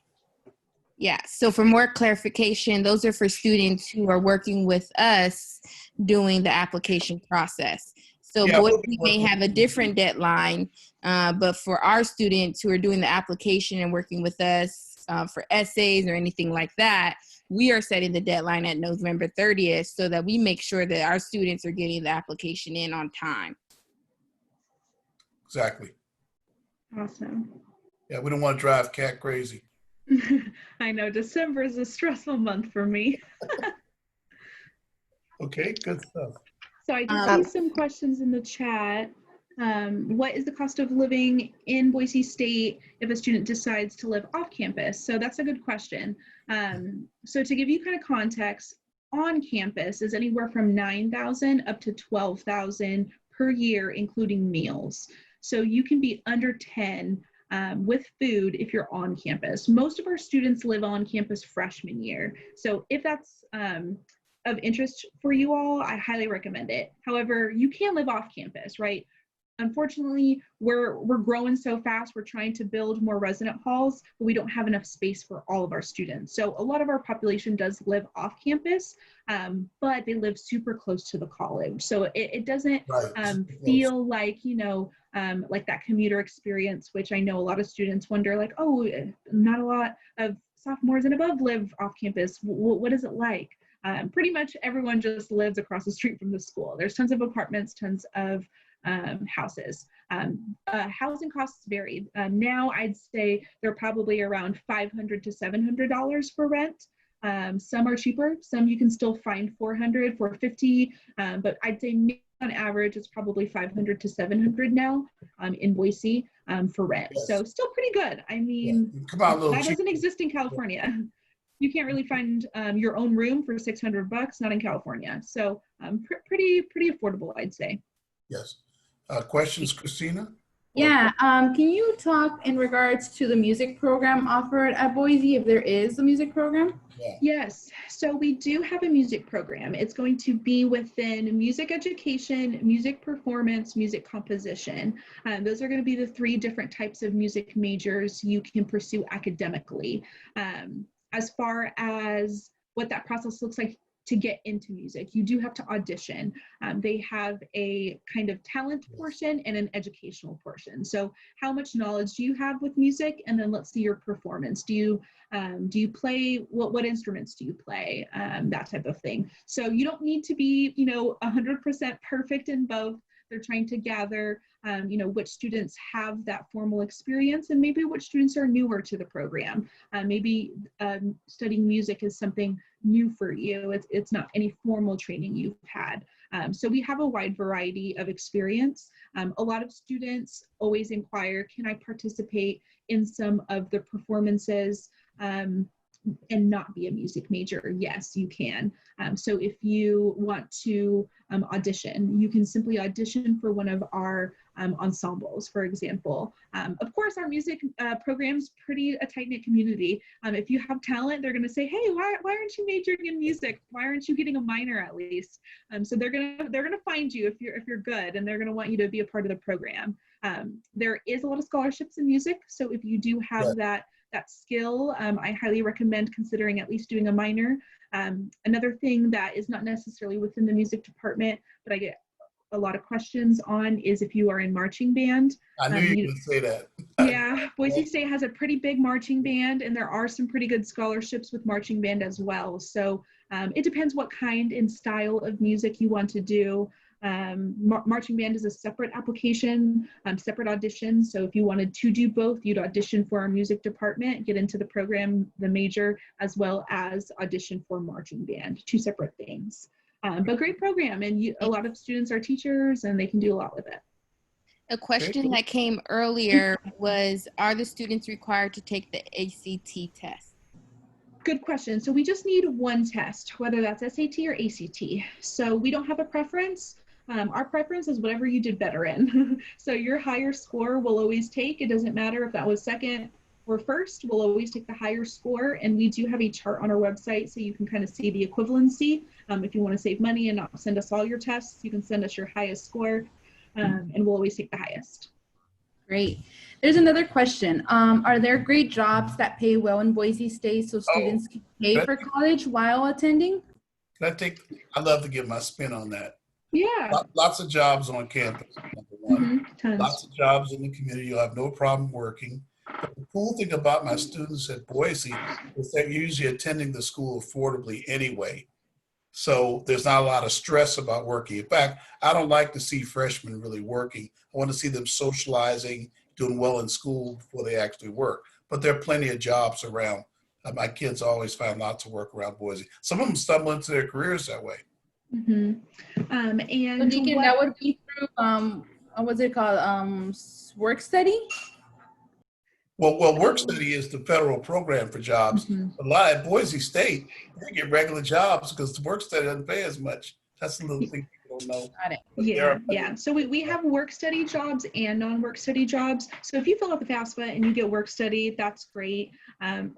Yeah, so for more clarification, those are for students who are working with us doing the application process. So Boise may have a different deadline, but for our students who are doing the application and working with us for essays or anything like that, we are setting the deadline at November 30th so that we make sure that our students are getting the application in on time. Exactly. Awesome. Yeah, we don't want to drive Kat crazy. I know December is a stressful month for me. Okay, good stuff. So I did see some questions in the chat. What is the cost of living in Boise State if a student decides to live off campus? So that's a good question. So to give you kind of context, on campus is anywhere from $9,000 up to $12,000 per year, including meals. So you can be under 10 with food if you're on campus. Most of our students live on campus freshman year. So if that's of interest for you all, I highly recommend it. However, you can live off campus, right? Unfortunately, we're growing so fast, we're trying to build more resident halls, but we don't have enough space for all of our students. So a lot of our population does live off campus, but they live super close to the college. So it doesn't feel like, you know, like that commuter experience, which I know a lot of students wonder, like, oh, not a lot of sophomores and above live off campus. What is it like? Pretty much everyone just lives across the street from the school. There's tons of apartments, tons of houses. Housing costs vary. Now I'd say they're probably around $500 to $700 for rent. Some are cheaper, some you can still find $400, $450, but I'd say on average it's probably $500 to $700 now in Boise for rent. Yes. So still pretty good. I mean, come on, that doesn't exist in California. You can't really find your own room for $600, not in California. So pretty affordable, I'd say. Yes. Questions, Christina? Yeah, can you talk in regards to the music program offered at Boise, if there is a music program? Yeah. Yes, so we do have a music program. It's going to be within music education, music performance, music composition. Those are going to be the 3 different types of music majors you can pursue academically. As far as what that process looks like to get into music, you do have to audition. They have a kind of talent portion and an educational portion. So how much knowledge do you have with music? And then let's see your performance. Do you play, what instruments do you play? That type of thing. So you don't need to be, you know, 100% perfect in both. They're trying to gather, you know, which students have that formal experience and maybe which students are newer to the program. Maybe studying music is something new for you. It's not any formal training you've had. So we have a wide variety of experience. A lot of students always inquire, can I participate in some of the performances and not be a music major? Yes, you can. So if you want to audition, you can simply audition for one of our ensembles, for example. Of course, our music program's pretty a tight-knit community. If you have talent, they're gonna say, hey, why aren't you majoring in music? Why aren't you getting a minor at least? So they're gonna find you if you're good, and they're gonna want you to be a part of the program. There is a lot of scholarships in music, so if you do have that skill, I highly recommend considering at least doing a minor. Another thing that is not necessarily within the music department, but I get a lot of questions on, is if you are in marching band. I knew you would say that. Yeah, Boise State has a pretty big marching band, and there are some pretty good scholarships with marching band as well. So it depends what kind and style of music you want to do. Marching band is a separate application, separate audition. So if you wanted to do both, you'd audition for our music department, get into the program, the major, as well as audition for marching band, 2 separate things. But great program, and a lot of students are teachers and they can do a lot with it. A question that came earlier was, are the students required to take the ACT test? Good question. So we just need 1 test, whether that's SAT or ACT. So we don't have a preference. Our preference is whatever you did better in. So your higher score will always take. It doesn't matter if that was second or first, we'll always take the higher score. And we do have a chart on our website so you can kind of see the equivalency. If you want to save money and not send us all your tests, you can send us your highest score, and we'll always take the highest. Great. There's another question. Are there great jobs that pay well in Boise State so students can pay for college while attending? I'd love to give my spin on that. Yeah. Lots of jobs on campus, number 1. Lots of jobs in the community. You'll have no problem working. But the cool thing about my students at Boise is they're usually attending the school affordably anyway. So there's not a lot of stress about working. In fact, I don't like to see freshmen really working. I want to see them socializing, doing well in school before they actually work. But there are plenty of jobs around My kids always find lots of work around Boise. Some of them stumble into their careers that way. And so Deacon, that would be through what's it called? Work study? Well, work study is the federal program for jobs. A lot at Boise State, they get regular jobs because the work study doesn't pay as much. That's a little thing people don't know. Got it. Yeah. So we have work study jobs and non-work study jobs. So if you fill out the FAFSA and you get work study, that's great.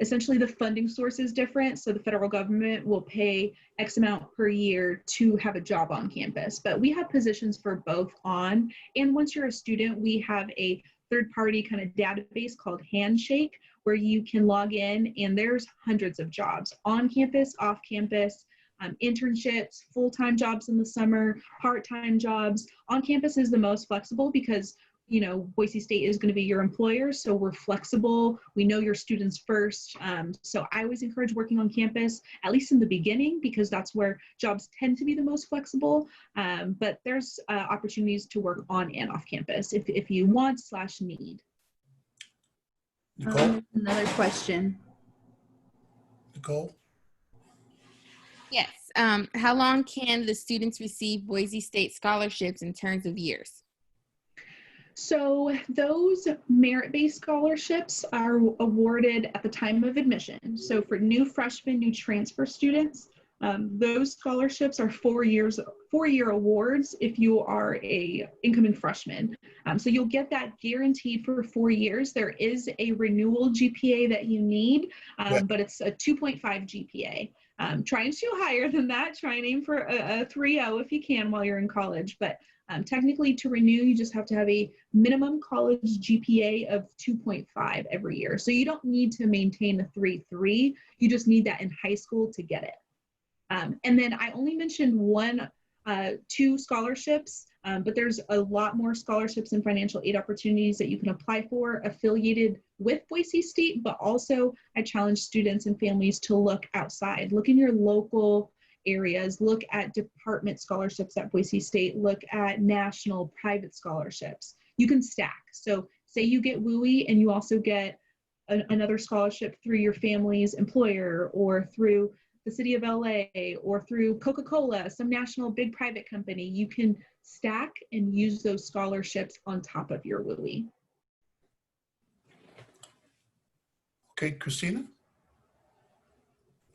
Essentially, the funding source is different. So the federal government will pay X amount per year to have a job on campus. But we have positions for both on, and once you're a student, we have a third-party kind of database called Handshake, where you can log in and there's hundreds of jobs on campus, off campus, internships, full-time jobs in the summer, part-time jobs. On campus is the most flexible because, you know, Boise State is going to be your employer, so we're flexible. We know your students first. So I always encourage working on campus, at least in the beginning, because that's where jobs tend to be the most flexible. But there's opportunities to work on and off campus if you want/need. Nicole? Another question. Nicole? Yes. How long can the students receive Boise State scholarships in terms of years? So those merit-based scholarships are awarded at the time of admission. So for new freshmen, new transfer students, those scholarships are 4-year awards if you are a incoming freshman. So you'll get that guaranteed for 4 years. There is a renewal GPA that you need, but it's a 2.5 GPA. Try and shoot higher than that. Try and aim for a 3.0 if you can while you're in college. But technically, to renew, you just have to have a minimum college GPA of 2.5 every year. So you don't need to maintain a 3.3. You just need that in high school to get it. And then I only mentioned 2 scholarships, but there's a lot more scholarships and financial aid opportunities that you can apply for affiliated with Boise State, but also I challenge students and families to look outside, look in your local areas, look at department scholarships at Boise State, look at national private scholarships. You can stack. So say you get WUI and you also get another scholarship through your family's employer or through the city of LA or through Coca-Cola, some national big private company. You can stack and use those scholarships on top of your WUI. Okay, Christina?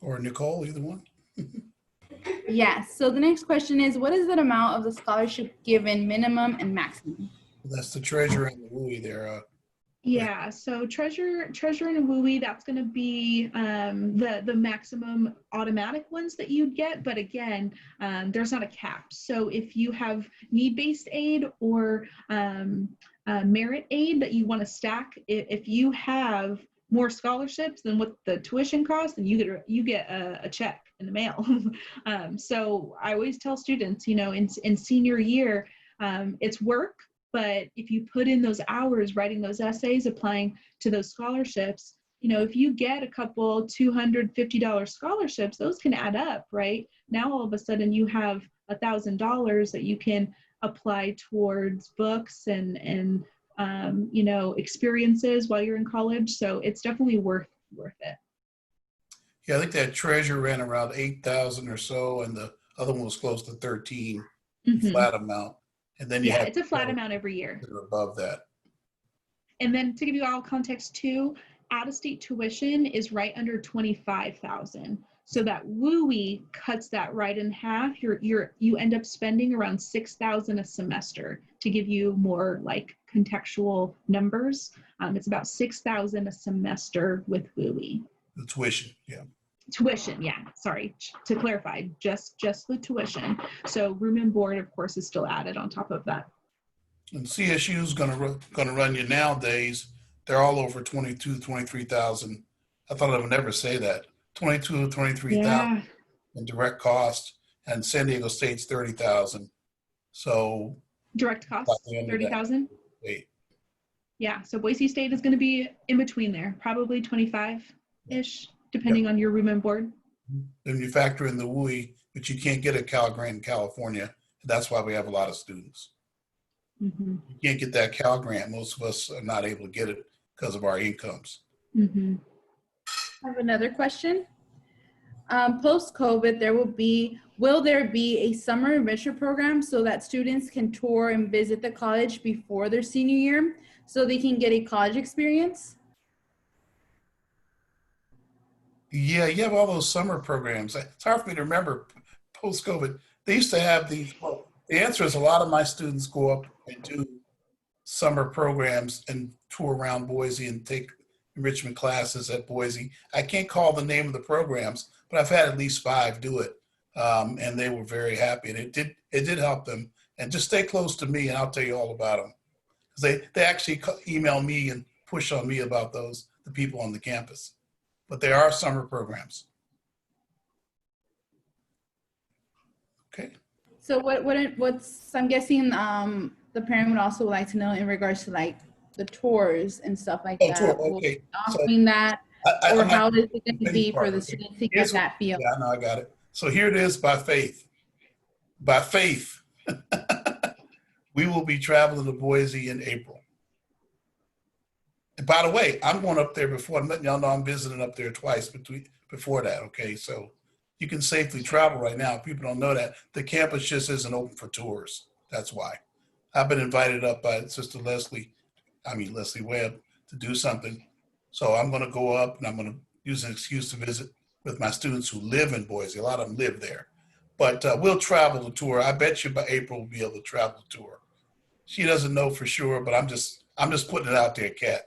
Or Nicole, either one? Yes. So the next question is, what is the amount of the scholarship given, minimum and maximum? That's the treasurer and the WUI there. Yeah, so treasure and WUI, that's going to be the maximum automatic ones that you'd get. But again, there's not a cap. So if you have need-based aid or merit aid that you want to stack, if you have more scholarships than what the tuition costs, then you get a check in the mail. So I always tell students, you know, in senior year, it's work. But if you put in those hours writing those essays, applying to those scholarships, you know, if you get a couple $250 scholarships, those can add up, right? Now all of a sudden you have $1,000 that you can apply towards books and you know, experiences while you're in college. So it's definitely worth it. Yeah, I think that treasure ran around 8,000 or so, and the other one was close to 13, flat amount. And then you have it's a flat amount every year. that are above that. And then to give you all context too, out-of-state tuition is right under 25,000. So that WUI cuts that right in half. You end up spending around 6,000 a semester. To give you more like contextual numbers, it's about 6,000 a semester with WUI. The tuition, yeah. Tuition, yeah. Sorry, to clarify, just the tuition. So room and board, of course, is still added on top of that. And CSU is going to run you nowadays. They're all over 22, 23,000. I thought I would never say that. 22, 23,000 in direct cost, and San Diego State's 30,000. So direct cost 30,000. Yeah. So Boise State is going to be in between there, probably 25-ish. Depending on your room and board. Then you factor in the WUI, but you can't get a Cal Grant in California. That's why we have a lot of students. You can't get that Cal Grant. Most of us are not able to get it because of our incomes. I have another question. Post-COVID, will there be a summer enrichment program so that students can tour and visit the college before their senior year so they can get a college experience? Yeah, you have all those summer programs. It's hard for me to remember post-COVID. They used to have these, well, the answer is a lot of my students go up and do summer programs and tour around Boise and take enrichment classes at Boise. I can't call the name of the programs, but I've had at least 5 do it. And they were very happy, and it did help them. And just stay close to me and I'll tell you all about them. Because they actually email me and push on me about the people on the campus. But there are summer programs. Okay. So what's I'm guessing the parent would also like to know in regards to like the tours and stuff like that. Tour, okay. Offering that, or how is it going to be for the okay. students to get that feel? Yeah, no, I got it. So here it is by faith. By faith, we will be traveling to Boise in April. And by the way, I'm going up there before. I'm letting y'all know I'm visiting up there twice before that. Okay, so you can safely travel right now. People don't know that the campus just isn't open for tours. That's why. I've been invited up by Sister Leslie Webb, to do something. So I'm going to go up and I'm going to use an excuse to visit with my students who live in Boise. A lot of them live there. But we'll travel the tour. I bet you by April we'll be able to travel the tour. She doesn't know for sure, but I'm just putting it out there, Kat.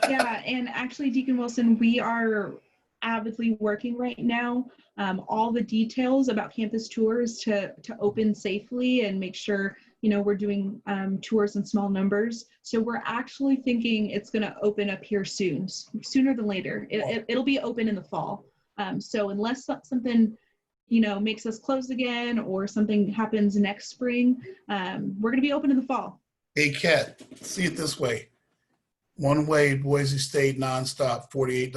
Yeah, and actually, Deacon Wilson, we are avidly working right now all the details about campus tours to open safely and make sure, you know, we're doing tours in small numbers. So we're actually thinking it's going to open up here soon, sooner than later. It'll be open in the fall. So unless something, you know, makes us close again or something happens next spring, we're going to be open in the fall. Hey, Kat, see it this way. One way, Boise State nonstop, $48.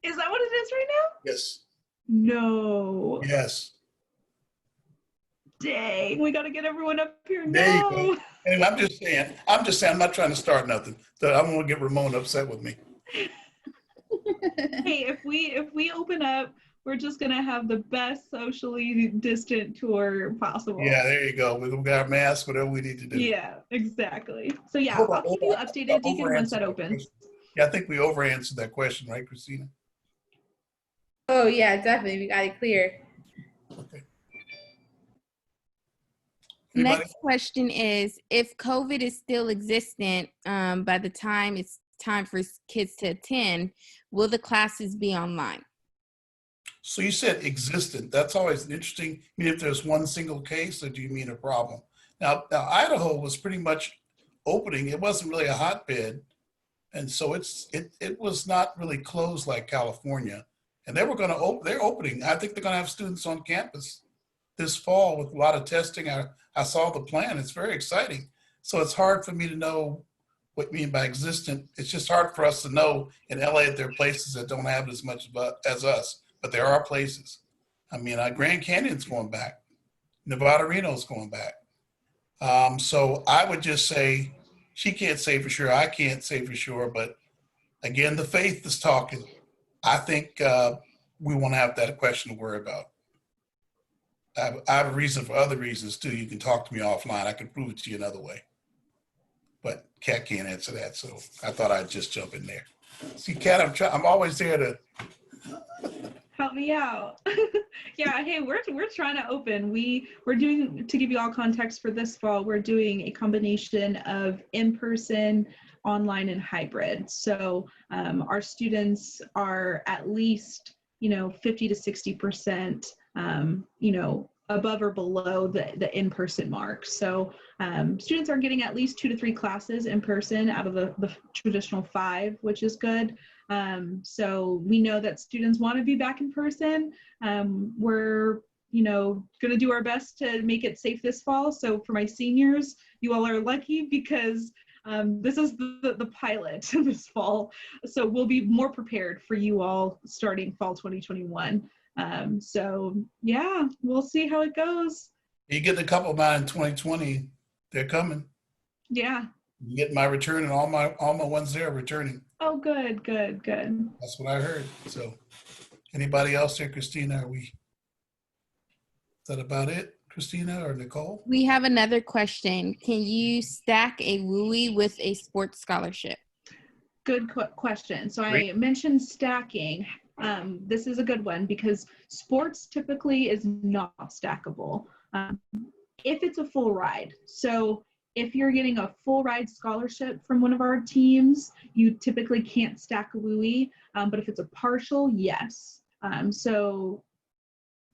Is that what it is right now? Yes. No. Yes. Dang, we got to get everyone up here now. There you go. Anyway, I'm just saying, I'm not trying to start nothing. So I don't want to get Ramon upset with me. Hey, if we open up, we're just gonna have the best socially distant tour possible. Yeah, there you go. We've got our masks, whatever we need to do. Yeah, exactly. So yeah, I'll keep you updated, Deacon, once that opens. Yeah, I think we over-answered that question, right, Christina? Oh yeah, definitely. We got it clear. Okay. Next question is, if COVID is still existent by the time it's time for kids to attend, will the classes be online? So you said existent. That's always interesting. I mean, if there's one single case, or do you mean a problem? Now Idaho was pretty much opening. It wasn't really a hotbed. And so it was not really closed like California. And they were going to open, they're opening. I think they're going to have students on campus this fall with a lot of testing. I saw the plan. It's very exciting. So it's hard for me to know what you mean by existent. It's just hard for us to know in LA that there are places that don't have as much as us, but there are places. I mean, Grand Canyon's going back. Nevada Reno's going back. So I would just say, she can't say for sure, I can't say for sure, but again, the faith is talking. I think we won't have that question to worry about. I have a reason for other reasons too. You can talk to me offline. I can prove it to you another way. But Kat can't answer that, so I thought I'd just jump in there. See, Kat, I'm always there to help me out. Yeah, hey, we're trying to open. We're doing, to give you all context for this fall, we're doing a combination of in-person, online, and hybrid. So our students are at least, 50 to 60%, above or below the in-person mark. So students are getting at least 2 to 3 classes in person out of the traditional 5, which is good. So we know that students want to be back in person. We're, going to do our best to make it safe this fall. So for my seniors, you all are lucky because this is the pilot this fall. So we'll be more prepared for you all starting fall 2021. So yeah, we'll see how it goes. You get a couple of mine in 2020, they're coming. Yeah. You get my return, and all my ones there are returning. Oh, good, good, good. That's what I heard. So, anybody else there, Christina? Is that about it, Christina or Nicole? We have another question. Can you stack a WUI with a sports scholarship? Good question. So Great. I mentioned stacking. This is a good one because sports typically is not stackable if it's a full ride. So if you're getting a full ride scholarship from one of our teams, you typically can't stack a WUI. But if it's a partial, yes. So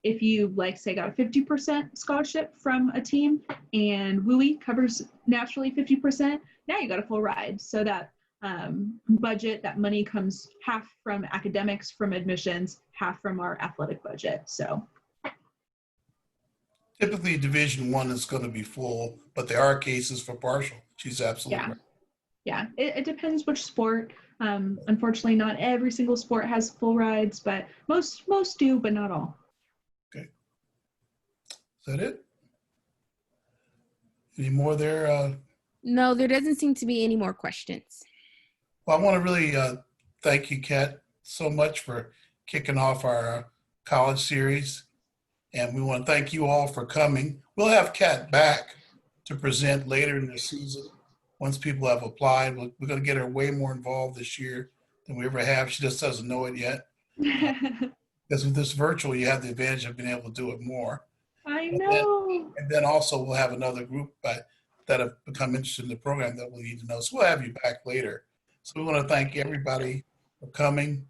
if you, like, say, got a 50% scholarship from a team and WUI covers naturally 50%, now you got a full ride. So that budget, that money comes half from academics, from admissions, half from our athletic budget. So Typically, Division I is going to be full, but there are cases for partial. She's absolutely right. Yeah, it depends which sport. Unfortunately, not every single sport has full rides, but most do, but not all. Okay. Is that it? Any more there? No, there doesn't seem to be any more questions. Well, I want to really thank you, Kat, so much for kicking off our college series. And we want to thank you all for coming. We'll have Kat back to present later in the season once people have applied. We're going to get her way more involved this year than we ever have. She just doesn't know it yet. Because with this virtual, you have the advantage of being able to do it more. I know. And then also we'll have another group that have become interested in the program that we'll need to know. So we'll have you back later. So we want to thank everybody for coming.